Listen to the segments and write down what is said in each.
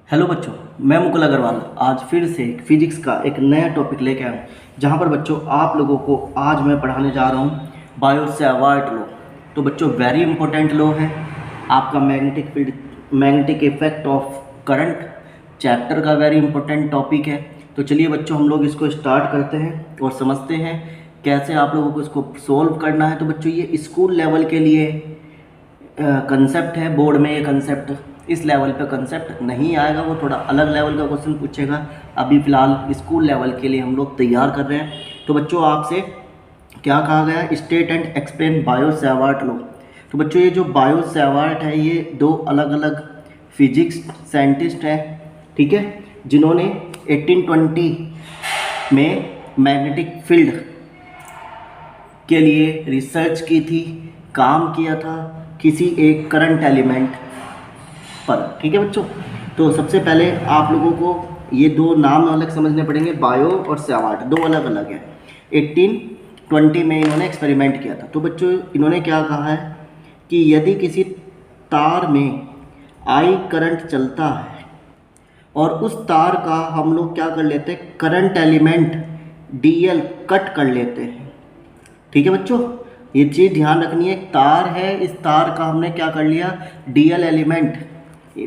Hello बच्चों, मैं मुकुल अग्रवाल आज फिर से फिजिक्स का एक नया टॉपिक लेके आया हूँ। जहाँ पर बच्चों आप लोगों को आज मैं पढ़ाने जा रहा हूँ बायो-सैवर्ट लॉ। तो बच्चों वेरी इंपॉर्टेंट लॉ है आपका magnetic field, magnetic effect of current chapter का वेरी इंपॉर्टेंट टॉपिक है। तो चलिए बच्चों हम लोग इसको स्टार्ट करते हैं और समझते हैं कैसे आप लोगों को इसको सोल्व करना है। तो बच्चों ये स्कूल लेवल के लिए कंसेप्ट है, बोर्ड में ये कंसेप्ट इस लेवल पे कंसेप्ट नहीं आएगा, वो थोड़ा अलग लेवल का क्वेश्चन पूछेगा। अभी फ़िलहाल स्कूल लेवल के लिए हम लोग तैयार कर रहे हैं। तो बच्चों आपसे क्या कहा गया, state and explain bio-Savart law. तो बच्चों ये जो बायो-सैवर्ट है ये दो अलग अलग फिजिक्स साइंटिस्ट हैं, ठीक है, जिन्होंने 1820 में मैग्नेटिक फील्ड के लिए रिसर्च की थी, काम किया था किसी एक करंट एलिमेंट पर, ठीक है बच्चों। तो सबसे पहले आप लोगों को ये दो नाम अलग समझने पड़ेंगे, बायो और सैवर्ट दो अलग अलग है। 1820 में इन्होंने एक्सपेरिमेंट किया था। तो बच्चों इन्होंने क्या कहा है कि यदि किसी तार में आई करंट चलता है और उस तार का हम लोग क्या कर लेते हैं, करंट एलिमेंट डीएल कट कर लेते हैं, ठीक है बच्चों। ये चीज़ ध्यान रखनी है, तार है, इस तार का हमने क्या कर लिया, डीएल एलिमेंट,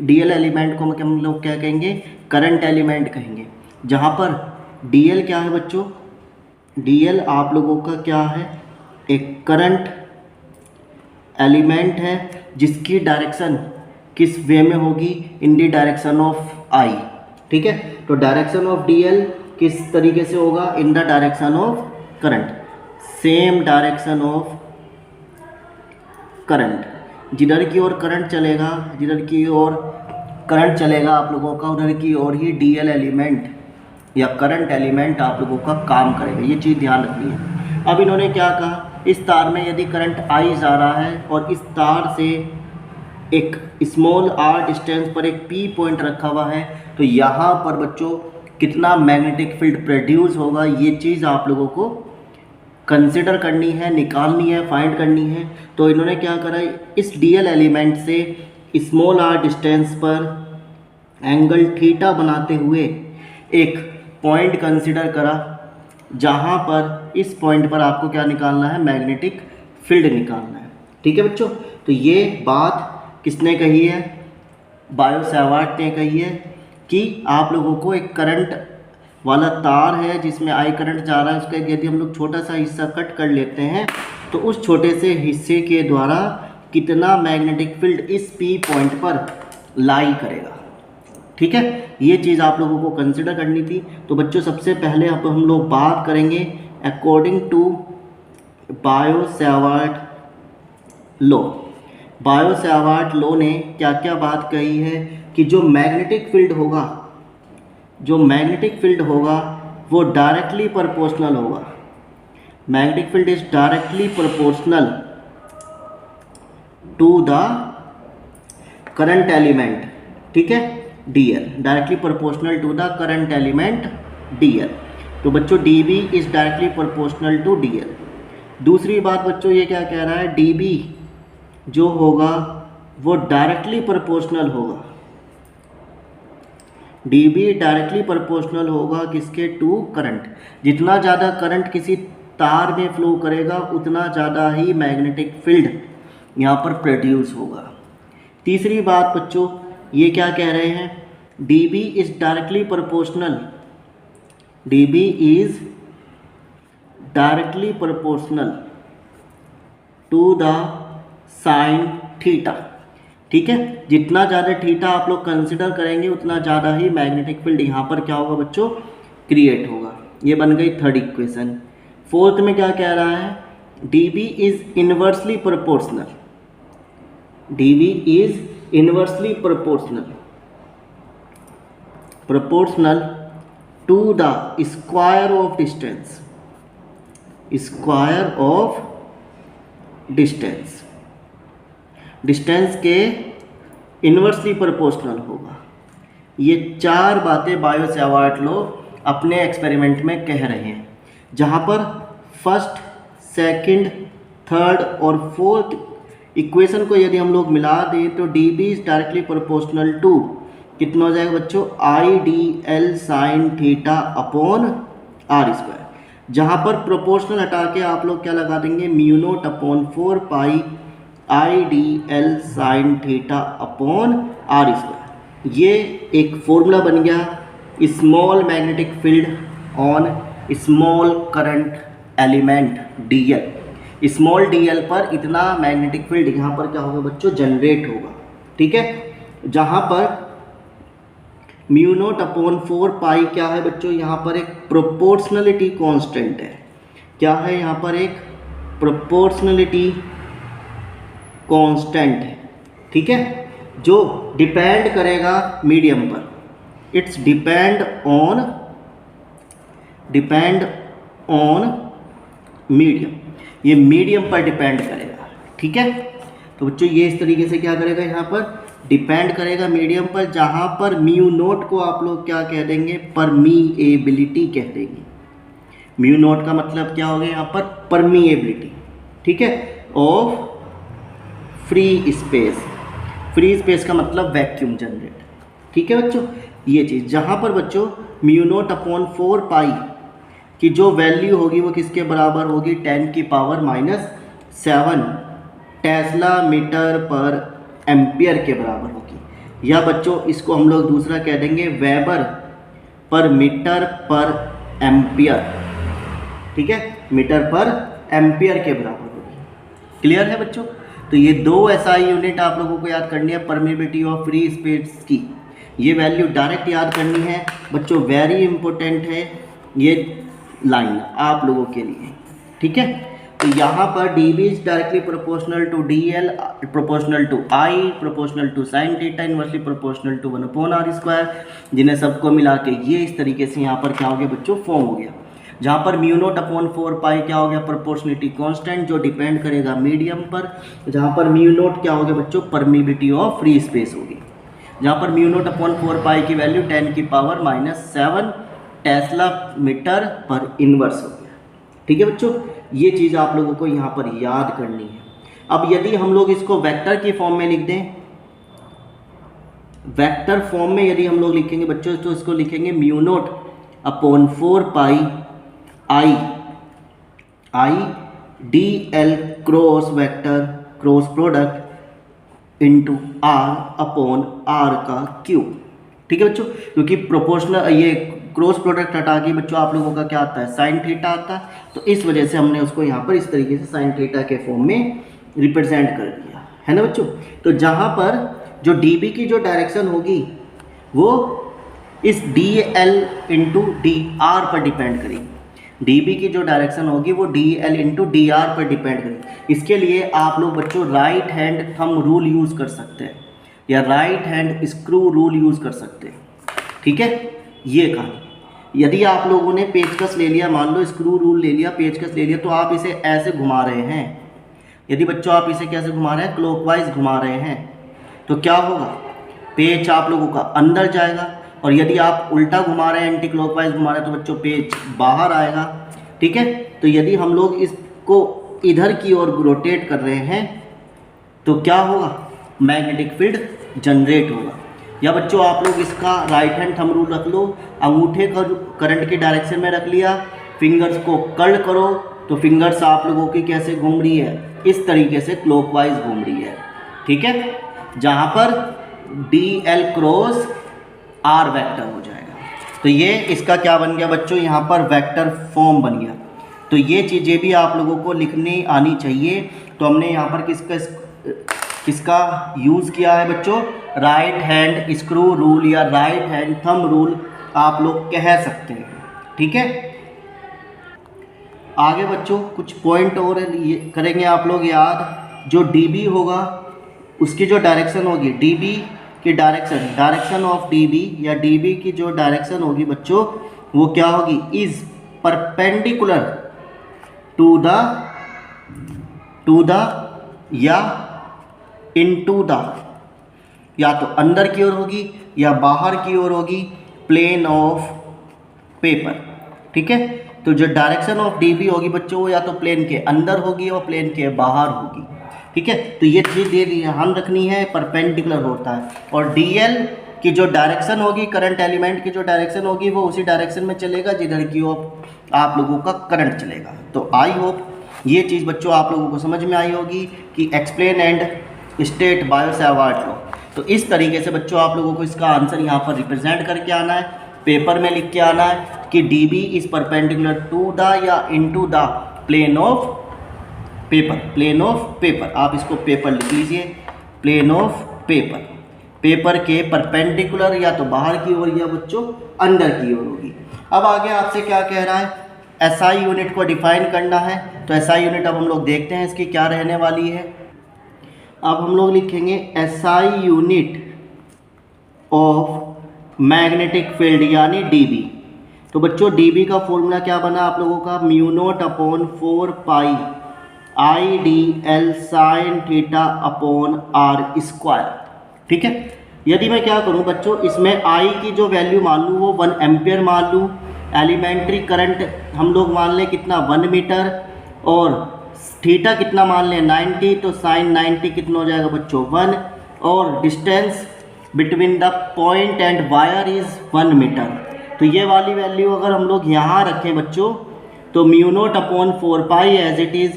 डीएल एलिमेंट को हम लोग क्या कहेंगे, करंट एलिमेंट कहेंगे। जहाँ पर डीएल क्या है बच्चों, डीएल आप लोगों का क्या है, एक करंट एलिमेंट है जिसकी डायरेक्शन किस वे में होगी, इन दी डायरेक्शन ऑफ आई, ठीक है। तो डायरेक्शन ऑफ डीएल किस तरीके से होगा, in the direction of current, same direction of current. जिधर की ओर करंट चलेगा, जिधर की ओर करंट चलेगा आप लोगों का, उधर की ओर ही डीएल एलिमेंट या करंट एलिमेंट आप लोगों का काम करेगा, ये चीज़ ध्यान रखनी है। अब इन्होंने क्या कहा, इस तार में यदि करंट आई जा रहा है और इस तार से एक स्मॉल आर डिस्टेंस पर एक पी पॉइंट रखा हुआ है, तो यहाँ पर बच्चों कितना मैग्नेटिक फील्ड प्रोड्यूस होगा, ये चीज़ आप लोगों को कंसिडर करनी है, निकालनी है, फाइंड करनी है। तो इन्होंने क्या करा, इस डीएल एलिमेंट से स्मॉल आर डिस्टेंस पर एंगल थीटा बनाते हुए एक पॉइंट कंसिडर करा, जहां पर इस पॉइंट पर आपको क्या निकालना है, मैग्नेटिक फील्ड निकालना है, ठीक है बच्चों। तो ये बात किसने कही है, बायो-सैवर्ट ने कही है कि आप लोगों को एक करंट वाला तार है जिसमें आई करंट जा रहा है, उसका यदि हम लोग छोटा सा हिस्सा कट कर लेते हैं तो उस छोटे से हिस्से के द्वारा कितना मैग्नेटिक फील्ड इस पी पॉइंट पर लाई करेगा, ठीक है। ये चीज़ आप लोगों को कंसिडर करनी थी। तो बच्चों सबसे पहले अब हम लोग बात करेंगे according to Biot Savart law. Biot Savart law ने क्या क्या बात कही है कि जो मैग्नेटिक फील्ड होगा, जो मैग्नेटिक फील्ड होगा वो डायरेक्टली प्रोपोर्शनल होगा। Magnetic field is directly proportional to the current element, ठीक है, dl, directly proportional to the current element dl. तो बच्चों dB is directly proportional to dl. दूसरी बात बच्चों ये क्या कह रहा है, डीबी जो होगा वो डायरेक्टली प्रोपोर्शनल होगा, डीबी डायरेक्टली प्रोपोर्शनल होगा किसके, टू करंट। जितना ज़्यादा करंट किसी तार में फ्लो करेगा उतना ज़्यादा ही मैग्नेटिक फील्ड यहाँ पर प्रोड्यूस होगा। तीसरी बात बच्चों ये क्या कह रहे हैं, dB is directly proportional, dB is directly proportional to the sine theta, ठीक है। जितना ज़्यादा थीटा आप लोग कंसिडर करेंगे उतना ज़्यादा ही मैग्नेटिक फील्ड यहाँ पर क्या होगा बच्चों, क्रिएट होगा। ये बन गई थर्ड इक्वेशन। फोर्थ में क्या कह रहा है, dB is inversely proportional, dB is inversely proportional, proportional to the square of distance, square of distance, distance के इन्वर्सली प्रोपोर्शनल होगा। ये चार बातें बायो-सैवर्ट लॉ अपने एक्सपेरिमेंट में कह रहे हैं, जहाँ पर फर्स्ट, सेकंड, थर्ड और फोर्थ इक्वेशन को यदि हम लोग मिला दें तो d b is directly proportional to कितना हो जाएगा बच्चों, I d l sine theta upon r square. जहाँ पर प्रोपोर्शनल हटा के आप लोग क्या लगा देंगे, mu not upon 4 pi I d l sine theta upon r square. ये एक फॉर्मूला बन गया small magnetic field on small current element dl। Small dl पर इतना मैग्नेटिक फील्ड यहाँ पर क्या होगा बच्चों, जनरेट होगा। ठीक है, जहाँ पर म्यू नॉट अपॉन 4 पाई क्या है बच्चों, यहाँ पर एक प्रोपोर्शनलिटी कांस्टेंट है। क्या है यहाँ पर, एक प्रोपोर्शनलिटी कांस्टेंट है। ठीक है, जो डिपेंड करेगा मीडियम पर। इट्स डिपेंड ऑन मीडियम, ये मीडियम पर डिपेंड करेगा। ठीक है, तो बच्चों ये इस तरीके से क्या करेगा, यहाँ पर डिपेंड करेगा मीडियम पर, जहाँ पर म्यू नोट को आप लोग क्या कह देंगे, परमीएबिलिटी कह देंगे। म्यू नोट का मतलब क्या हो गया यहाँ पर, परमीएबिलिटी। ठीक है, of free space. Free space का मतलब वैक्यूम जनरेटर। ठीक है बच्चों, ये चीज़ जहाँ पर बच्चों म्यू नोट अपॉन 4 पाई की जो वैल्यू होगी वो किसके बराबर होगी, 10⁻⁷ टेस्ला मीटर पर एम्पियर के बराबर होगी। या बच्चों इसको हम लोग दूसरा कह देंगे, वेबर पर मीटर पर एम्पियर। ठीक है, मीटर पर एम्पियर के बराबर होगी। क्लियर है बच्चों, तो ये दो एसआई यूनिट आप लोगों को याद करनी है परमिबिलिटी ऑफ फ्री स्पेस की। ये वैल्यू डायरेक्ट याद करनी है बच्चों, वेरी इंपॉर्टेंट है ये लाइन आप लोगों के लिए। ठीक है, तो यहाँ पर d b is directly proportional to d l, proportional to I, proportional to sine theta, inversely proportional to 1/r square, जिन्हें सबको मिला के ये इस तरीके से यहाँ पर क्या हो गया बच्चों, फॉर्म हो गया। जहाँ पर म्यू नॉट अपॉन 4 पाई क्या हो गया, प्रोपोर्शनलिटी कांस्टेंट जो डिपेंड करेगा मीडियम पर। जहाँ पर म्यू नॉट क्या हो गया बच्चों, परमिबिलिटी ऑफ फ्री स्पेस होगी। जहाँ पर म्यू नॉट अपॉन 4 पाई की वैल्यू 10⁻⁷ टेस्ला मीटर पर इनवर्स हो गया। ठीक है बच्चों, ये चीज़ आप लोगों को यहाँ पर याद करनी है। अब यदि हम लोग इसको वेक्टर की फॉर्म में लिख दें, वेक्टर फॉर्म में यदि हम लोग लिखेंगे बच्चों, तो इसको लिखेंगे mu not upon 4 pi I d l cross vector cross product into r upon r का क्यूब। ठीक है बच्चों, क्योंकि प्रोपोर्शनल ये क्रॉस प्रोडक्ट हटा के बच्चों आप लोगों का क्या आता है, साइन थीटा आता है, तो इस वजह से हमने उसको यहाँ पर इस तरीके से साइन थीटा के फॉर्म में रिप्रेजेंट कर दिया है ना बच्चों। तो जहाँ पर जो डी बी की जो डायरेक्शन होगी वो इस D L into D R पर डिपेंड करेगी। डी बी की जो डायरेक्शन होगी वो D L into D R पर डिपेंड करेगी। इसके लिए आप लोग बच्चों right hand thumb rule use कर सकते हैं या right hand screw rule use कर सकते हैं। ठीक है, ये कहानी। यदि आप लोगों ने पेचकस ले लिया, मान लो स्क्रू रूल ले लिया, पेचकस ले लिया, तो आप इसे ऐसे घुमा रहे हैं। यदि बच्चों आप इसे कैसे घुमा रहे हैं, क्लॉकवाइज घुमा रहे हैं, तो क्या होगा, पेच आप लोगों का अंदर जाएगा। और यदि आप उल्टा घुमा रहे हैं, एंटी क्लॉकवाइज घुमा रहे हैं, तो बच्चों पेच बाहर आएगा। ठीक है, तो यदि हम लोग इसको इधर की ओर रोटेट कर रहे हैं तो क्या होगा, मैग्नेटिक फील्ड जनरेट होगा। या बच्चों आप लोग इसका राइट हैंड थंब रूल रख लो, अंगूठे का करंट की डायरेक्शन में रख लिया, फिंगर्स को कर्ल करो, तो फिंगर्स आप लोगों की कैसे घूम रही है, इस तरीके से क्लॉकवाइज घूम रही है। ठीक है, जहाँ पर d l cross r vector हो जाएगा। तो ये इसका क्या बन गया बच्चों, यहाँ पर वेक्टर फॉर्म बन गया। तो ये चीज़ें भी आप लोगों को लिखनी आनी चाहिए। तो हमने यहाँ पर किसका यूज़ किया है बच्चों, राइट हैंड स्क्रू रूल या राइट हैंड थंब रूल आप लोग कह सकते हैं। ठीक है, आगे बच्चों कुछ पॉइंट और करेंगे आप लोग याद। जो डीबी होगा उसकी जो डायरेक्शन होगी, डीबी की डायरेक्शन ऑफ डीबी या डीबी की जो डायरेक्शन होगी बच्चों, वो क्या होगी, इज परपेंडिकुलर टू द या इनटू द, या तो अंदर की ओर होगी या बाहर की ओर होगी, प्लेन ऑफ पेपर। ठीक है, तो जो डायरेक्शन ऑफ डीबी होगी बच्चों वो या तो प्लेन के अंदर होगी और प्लेन के बाहर होगी। ठीक है, तो ये चीज़ ध्यान रखनी है, परपेंडिकुलर होता है। और डीएल कि जो डायरेक्शन होगी करंट एलिमेंट की जो डायरेक्शन होगी वो उसी डायरेक्शन में चलेगा जिधर की आप लोगों का करंट चलेगा। तो आई होप ये चीज़ बच्चों आप लोगों को समझ में आई होगी कि explain and state bio-Savart law. तो इस तरीके से बच्चों आप लोगों को इसका आंसर यहाँ पर रिप्रेजेंट करके आना है, पेपर में लिख के आना है कि D B is perpendicular to the या into the plane of paper. Plane of paper, आप इसको पेपर लिख लीजिए, प्लेन ऑफ पेपर, पेपर के परपेंडिकुलर या तो बाहर की ओर या बच्चों अंदर की ओर होगी। अब आगे आपसे क्या कह रहा है, एसआई यूनिट को डिफाइन करना है। तो एसआई यूनिट अब हम लोग देखते हैं इसकी क्या रहने वाली है। अब हम लोग लिखेंगे SI unit of magnetic field यानी डीबी। तो बच्चों डीबी का फॉर्मूला क्या बना आप लोगों का, mu not upon 4 pi I d l sine theta upon r square. ठीक है, यदि मैं क्या करूं बच्चों, इसमें आई की जो वैल्यू मान लूँ वो 1 एम्पियर मान लूँ, एलिमेंट्री करंट हम लोग मान लें कितना 1 मीटर, और थीटा कितना मान लें 90, तो साइन 90 कितना हो जाएगा बच्चों 1, और distance between the point and wire is 1 metre. तो ये वाली वैल्यू अगर हम लोग यहाँ रखें बच्चों तो mu not upon 4 pi as it is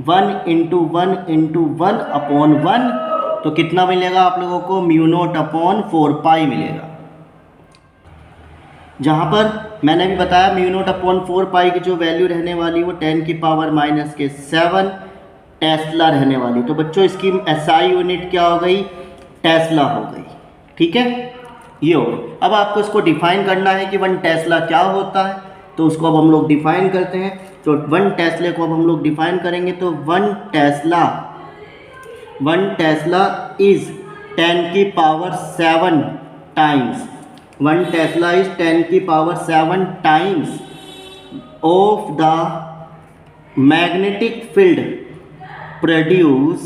1 into 1 into 1 upon 1, तो कितना मिलेगा आप लोगों को, म्यू नॉट अपॉन 4 पाई मिलेगा। जहाँ पर मैंने भी बताया म्यू नॉट अपॉन 4 पाई की जो वैल्यू रहने वाली वो 10 की पावर -7 टेस्ला रहने वाली। तो बच्चों इसकी एसआई यूनिट क्या हो गई, टेस्ला हो गई। ठीक है, ये हो गई। अब आपको इसको डिफाइन करना है कि 1 टेस्ला क्या होता है, तो उसको अब हम लोग डिफाइन करते हैं। तो 1 टेस्ला को अब हम लोग डिफाइन करेंगे, तो 1 टेस्ला इज़ 10 की पावर 7 टाइम्स, 1 टेस्ला इज 10 की power 7 times of the magnetic field produce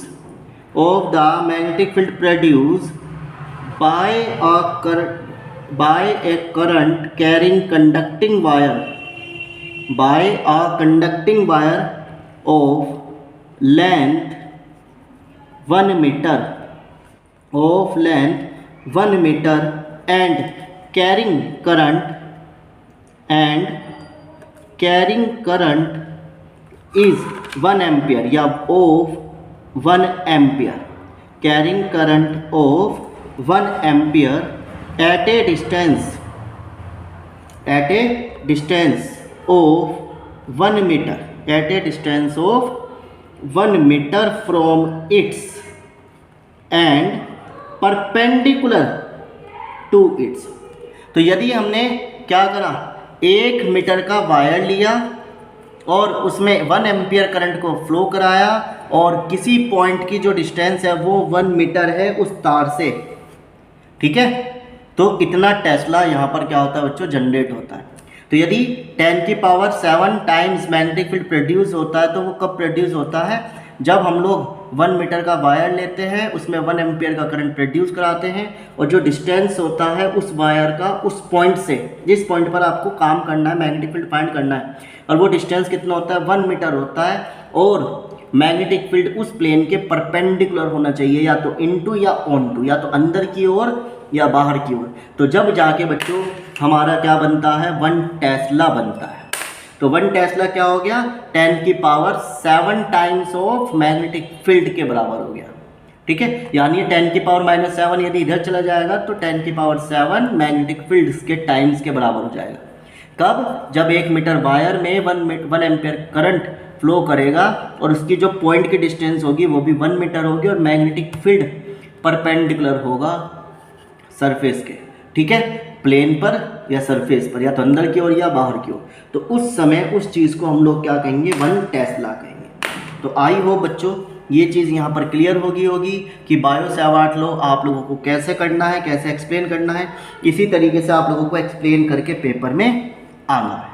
by a current carrying conducting wire of length 1 meter and carrying current is 1 ampere या of 1 ampere, carrying current of 1 ampere at a distance of 1 meter, from its and perpendicular to its। तो यदि हमने क्या करा, 1 metre का wire लिया और उसमें 1 एम्पियर करंट को फ्लो कराया और किसी पॉइंट की जो डिस्टेंस है वो 1 मीटर है उस तार से, ठीक है, तो इतना टेस्ला यहाँ पर क्या होता है बच्चों, जनरेट होता है। तो यदि 10 की power 7 times magnetic field produce होता है तो वो कब प्रोड्यूस होता है, जब हम लोग 1 मीटर का वायर लेते हैं, उसमें 1 एम्पियर का करंट प्रोड्यूस कराते हैं और जो डिस्टेंस होता है उस वायर का उस पॉइंट से, जिस पॉइंट पर आपको काम करना है, मैग्नेटिक फील्ड फाइंड करना है, और वो डिस्टेंस कितना होता है 1 मीटर होता है, और मैग्नेटिक फील्ड उस प्लेन के परपेंडिकुलर होना चाहिए, या तो इनटू या ऑन टू, या तो अंदर की ओर या बाहर की ओर। तो जब जाके बच्चों हमारा क्या बनता है, 1 टेस्ला बनता है। तो 1 टेस्ला क्या हो गया, 10 की power 7 times of magnetic field के बराबर हो गया। ठीक है, यानी 10 की पावर -7 यदि इधर चला जाएगा तो 10 की पावर 7 मैग्नेटिक फील्ड के टाइम्स के बराबर हो जाएगा। कब, जब 1 मीटर वायर में 1 एम्पियर करंट फ्लो करेगा और उसकी जो पॉइंट की डिस्टेंस होगी वो भी 1 मीटर होगी और मैग्नेटिक फील्ड परपेंडिकुलर होगा सरफेस के, ठीक है, प्लेन पर या सरफेस पर, या तो अंदर की ओर या बाहर की ओर। तो उस समय उस चीज़ को हम लोग क्या कहेंगे, 1 टेस्ला कहेंगे। तो आई होप बच्चों ये चीज़ यहाँ पर क्लियर होगी कि बायो-सैवर्ट लॉ आप लोगों को कैसे करना है, कैसे एक्सप्लेन करना है, इसी तरीके से आप लोगों को एक्सप्लेन करके पेपर में आना है।